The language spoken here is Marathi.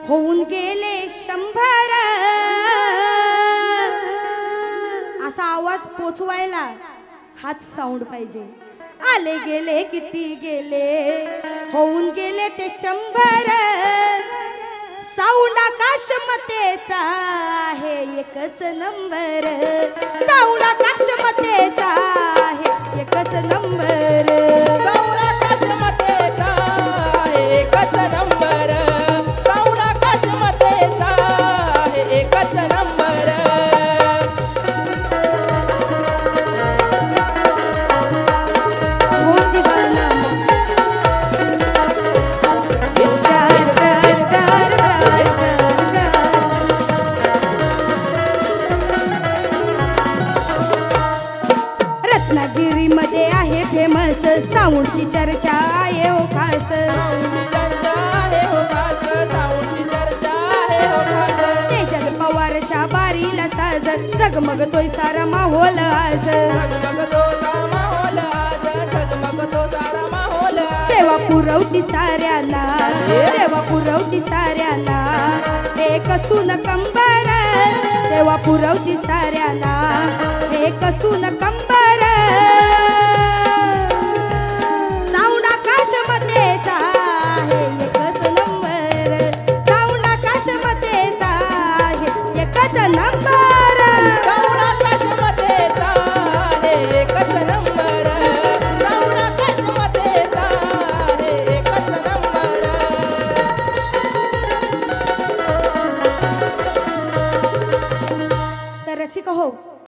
होऊन गेले 100. असा आवाज पोचवायला हाच साऊंड पाहिजे. आले गेले किती गेले होऊन गेले ते 100. साऊंड आकाशमतेचा आहे एकच नंबर. साऊंड आकाशमतेचा आहे एकच नंबर. साऊंड आकाशमतेचा आहे एकच नंबर. साऊंड आकाशमतेचा आहे एकच नंबर. हो दिवाना रत्नागिरीमध्ये आहे फेमस साऊंडची चर्चा आहे हो खास. तेजल पवारच्या बारीला साज जगमगतोय सारा माहोल आज. सेवा पुरवती साऱ्यांना सेवा पुरवती साऱ्यांना एक सून कंबर. सेवा पुरवती साऱ्यांना एक सून कंबर.